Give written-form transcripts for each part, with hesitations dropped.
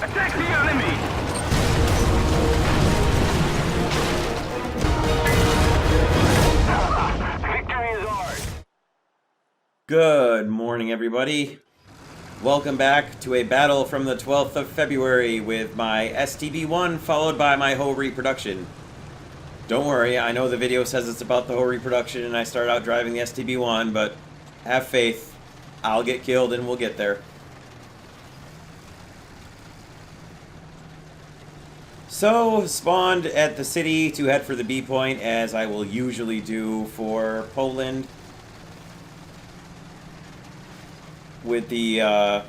Attack the enemy! Victory is ours! Good morning, everybody. Welcome back to a battle from the 12th of February with my STB-1 followed by my whole reproduction. Don't worry, I know the video says it's about the whole reproduction and I start out driving the STB-1, but have faith. I'll get killed and we'll get there. So, spawned at the city to head for the B point, as I will usually do for Poland. With the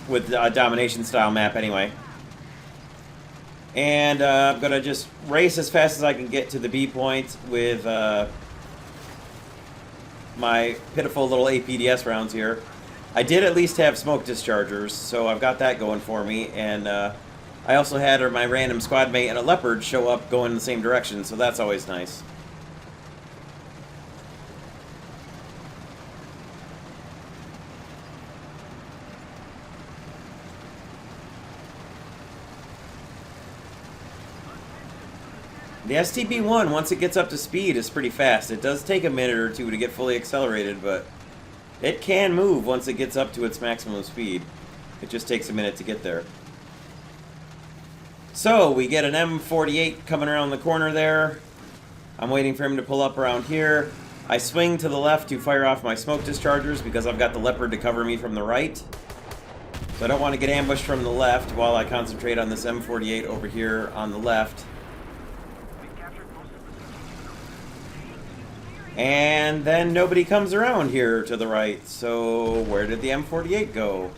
domination style map anyway. And I'm gonna just race as fast as I can get to the B point with my pitiful little APDS rounds here. I did at least have smoke dischargers, so I've got that going for me, and I also had my random squad mate and a leopard show up going in the same direction, so that's always nice. The STB-1, once it gets up to speed, is pretty fast. It does take a minute or two to get fully accelerated, but it can move once it gets up to its maximum speed. It just takes a minute to get there. So, we get an M48 coming around the corner there. I'm waiting for him to pull up around here. I swing to the left to fire off my smoke dischargers because I've got the leopard to cover me from the right. So I don't want to get ambushed from the left while I concentrate on this M48 over here on the left. And then nobody comes around here to the right, so where did the M48 go?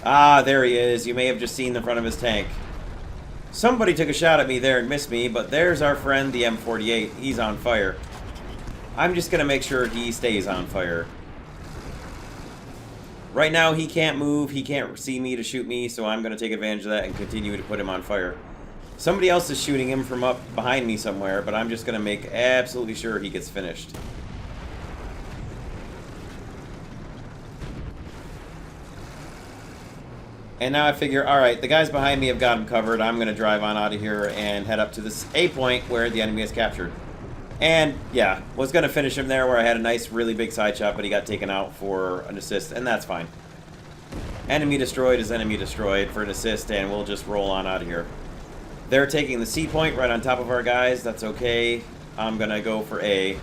Ah, there he is. You may have just seen the front of his tank. Somebody took a shot at me there and missed me, but there's our friend, the M48. He's on fire. I'm just going to make sure he stays on fire. Right now, he can't move. He can't see me to shoot me, so I'm going to take advantage of that and continue to put him on fire. Somebody else is shooting him from up behind me somewhere, but I'm just going to make absolutely sure he gets finished. And now I figure, alright, the guys behind me have got him covered. I'm going to drive on out of here and head up to this A point where the enemy is captured. And, yeah, was going to finish him there where I had a nice, really big side shot, but he got taken out for an assist, and that's fine. Enemy destroyed is enemy destroyed for an assist, and we'll just roll on out of here. They're taking the C point right on top of our guys. That's okay. I'm going to go for A.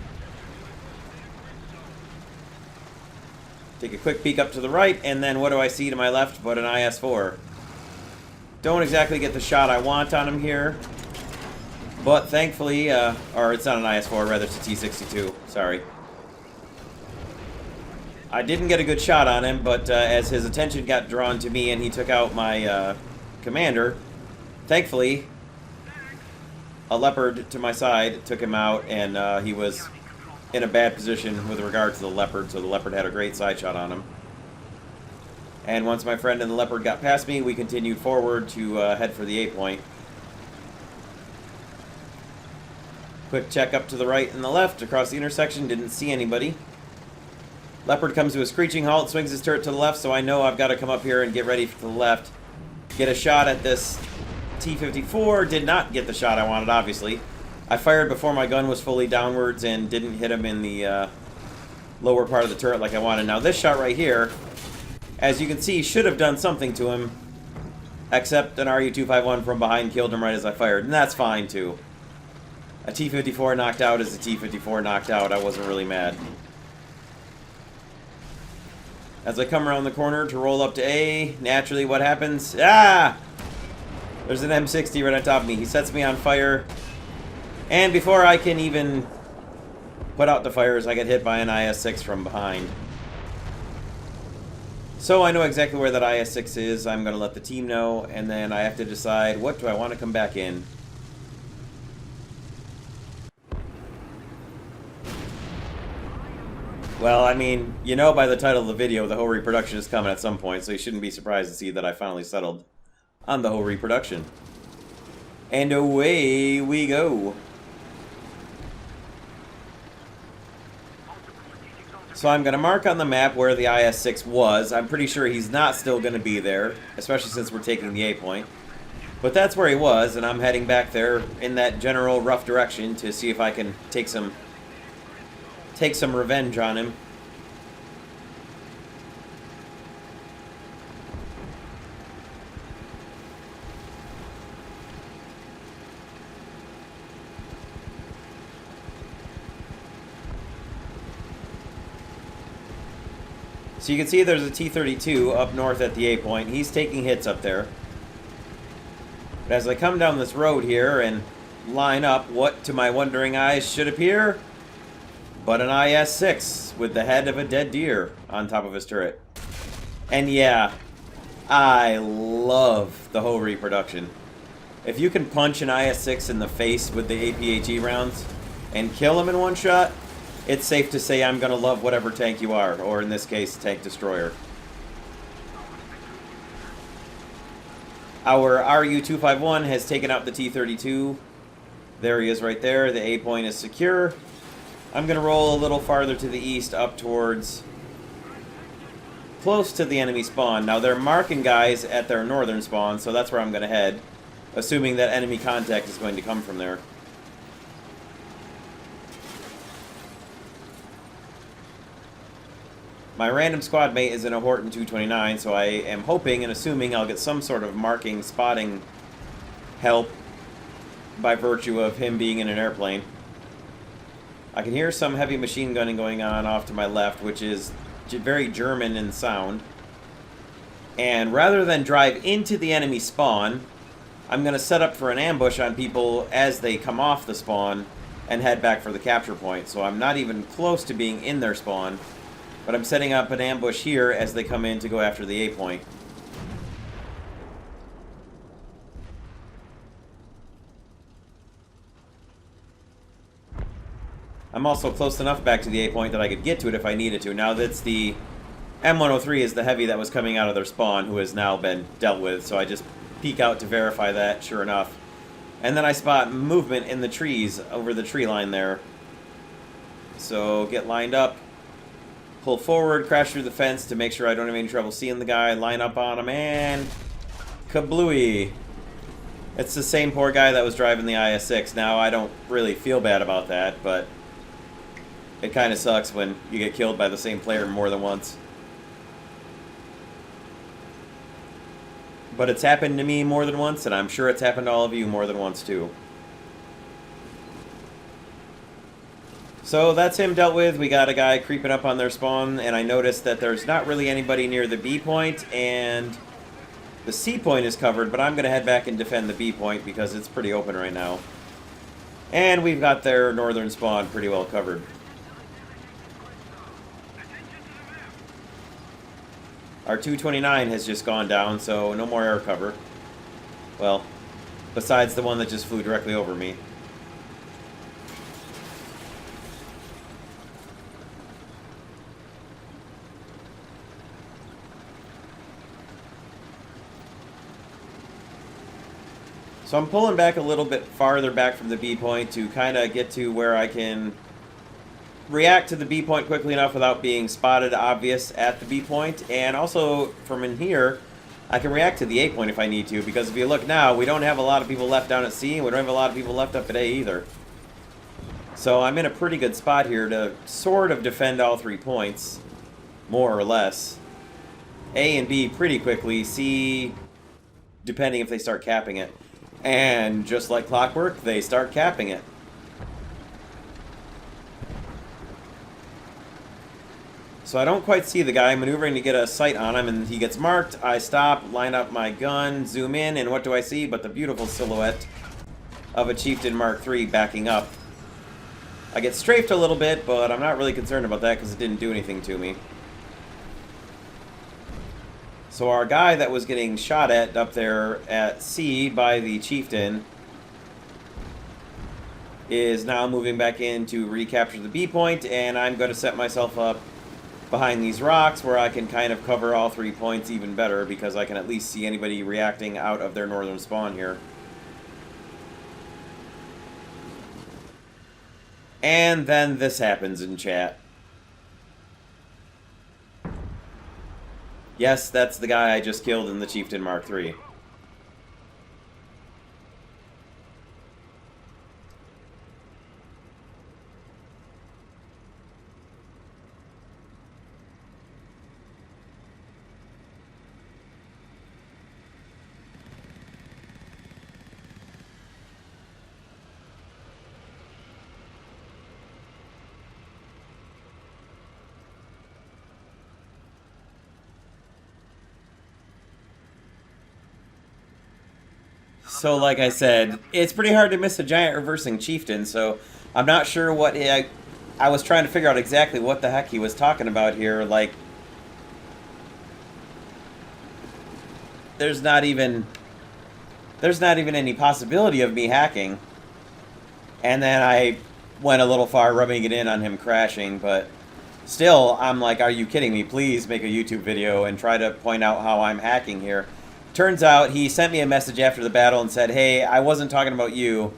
Take a quick peek up to the right, and then what do I see to my left but an IS-4? Don't exactly get the shot I want on him here. But thankfully, or it's not an IS-4, rather it's a T-62. Sorry. I didn't get a good shot on him, but as his attention got drawn to me and he took out my commander, thankfully, a leopard to my side took him out, and he was in a bad position with regard to the leopard, so the leopard had a great side shot on him. And once my friend and the leopard got past me, we continued forward to head for the A point. Quick check up to the right and the left, across the intersection, didn't see anybody. Leopard comes to a screeching halt, swings his turret to the left, so I know I've got to come up here and get ready for the left. Get a shot at this T-54, did not get the shot I wanted, obviously. I fired before my gun was fully downwards and didn't hit him in the lower part of the turret like I wanted. Now this shot right here, as you can see, should have done something to him, except an RU-251 from behind killed him right as I fired, and that's fine too. A T-54 knocked out is a T-54 knocked out. I wasn't really mad. As I come around the corner to roll up to A, naturally what happens? Ah! There's an M60 right on top of me. He sets me on fire. And before I can even put out the fires, I get hit by an IS-6 from behind. So I know exactly where that IS-6 is. I'm going to let the team know, and then I have to decide, what do I want to come back in? Well, I mean, you know by the title of the video, the whole reproduction is coming at some point, so you shouldn't be surprised to see that I finally settled on the whole reproduction. And away we go. So I'm going to mark on the map where the IS-6 was. I'm pretty sure he's not still going to be there, especially since we're taking the A point. But that's where he was, and I'm heading back there in that general rough direction to see if I can take some revenge on him. So you can see there's a T-32 up north at the A point. He's taking hits up there. But as I come down this road here and line up, what to my wondering eyes should appear but an IS-6 with the head of a dead deer on top of his turret. And yeah, I love the whole reproduction. If you can punch an IS-6 in the face with the APHE rounds and kill him in one shot, it's safe to say I'm going to love whatever tank you are, or in this case, tank destroyer. Our RU-251 has taken out the T-32. There he is right there. The A point is secure. I'm going to roll a little farther to the east up towards close to the enemy spawn. Now they're marking guys at their northern spawn, so that's where I'm going to head, assuming that enemy contact is going to come from there. My random squad mate is in a Horton 229, so I am hoping and assuming I'll get some sort of marking, spotting help by virtue of him being in an airplane. I can hear some heavy machine gunning going on off to my left, which is very German in sound. And rather than drive into the enemy spawn, I'm going to set up for an ambush on people as they come off the spawn and head back for the capture point. So I'm not even close to being in their spawn, but I'm setting up an ambush here as they come in to go after the A point. I'm also close enough back to the A point that I could get to it if I needed to. Now that's the M103 is the heavy that was coming out of their spawn, who has now been dealt with, so I just peek out to verify that, sure enough. And then I spot movement in the trees over the tree line there. So get lined up, pull forward, crash through the fence to make sure I don't have any trouble seeing the guy, line up on him, and kablooey. It's the same poor guy that was driving the IS-6. Now, I don't really feel bad about that, but it kind of sucks when you get killed by the same player more than once. But it's happened to me more than once, and I'm sure it's happened to all of you more than once, too. So that's him dealt with. We got a guy creeping up on their spawn, and I noticed that there's not really anybody near the B point, and the C point is covered, but I'm going to head back and defend the B point because it's pretty open right now. And we've got their northern spawn pretty well covered. Our 229 has just gone down, so no more air cover. Well, besides the one that just flew directly over me. So I'm pulling back a little bit farther back from the B point to kind of get to where I can react to the B point quickly enough without being spotted obvious at the B point. And also from in here, I can react to the A point if I need to, because if you look now, we don't have a lot of people left down at C, and we don't have a lot of people left up at A either. So I'm in a pretty good spot here to sort of defend all 3 points, more or less. A and B pretty quickly, C depending if they start capping it. And just like clockwork, they start capping it. So I don't quite see the guy. I'm maneuvering to get a sight on him, and he gets marked. I stop, line up my gun, zoom in, and what do I see but the beautiful silhouette of a Chieftain Mark III backing up. I get strafed a little bit, but I'm not really concerned about that because it didn't do anything to me. So our guy that was getting shot at up there at C by the Chieftain is now moving back in to recapture the B point, and I'm going to set myself up behind these rocks where I can kind of cover all 3 points even better, because I can at least see anybody reacting out of their northern spawn here. And then this happens in chat. Yes, that's the guy I just killed in the Chieftain Mark III. So, like I said, it's pretty hard to miss a giant reversing chieftain, so I'm not sure what I was trying to figure out exactly what the heck he was talking about here. Like, there's not even any possibility of me hacking. And then I went a little far rubbing it in on him crashing, but still, I'm like, are you kidding me? Please make a YouTube video and try to point out how I'm hacking here. Turns out he sent me a message after the battle and said, hey, I wasn't talking about you.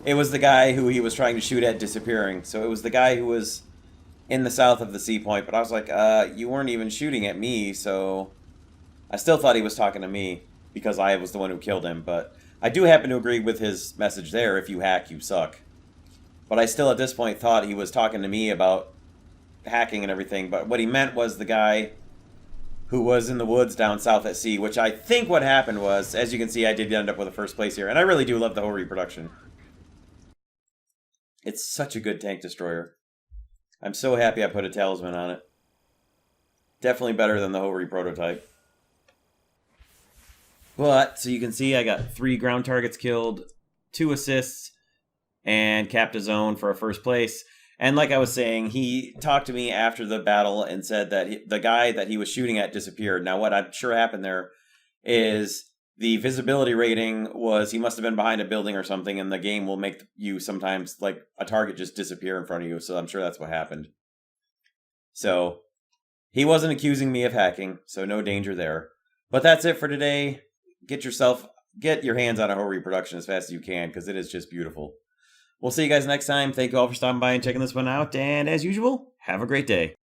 It was the guy who he was trying to shoot at disappearing. So it was the guy who was in the south of the sea point. But I was like, you weren't even shooting at me, so I still thought he was talking to me because I was the one who killed him. But I do happen to agree with his message there. If you hack, you suck. But I still at this point thought he was talking to me about hacking and everything. But what he meant was the guy who was in the woods down south at sea, which I think what happened was, as you can see, I did end up with a first place here. And I really do love the whole reproduction. It's such a good tank destroyer. I'm so happy I put a talisman on it. Definitely better than the Hori prototype. But, so you can see I got 3 ground targets killed, 2 assists, and capped a zone for a first place. And like I was saying, he talked to me after the battle and said that the guy that he was shooting at disappeared. Now, what I'm sure happened there is the visibility rating was he must have been behind a building or something, and the game will make you sometimes, like, a target just disappear in front of you. So I'm sure that's what happened. So he wasn't accusing me of hacking, so no danger there. But that's it for today. Get your hands on a Hori reproduction as fast as you can, because it is just beautiful. We'll see you guys next time. Thank you all for stopping by and checking this one out. And as usual, have a great day.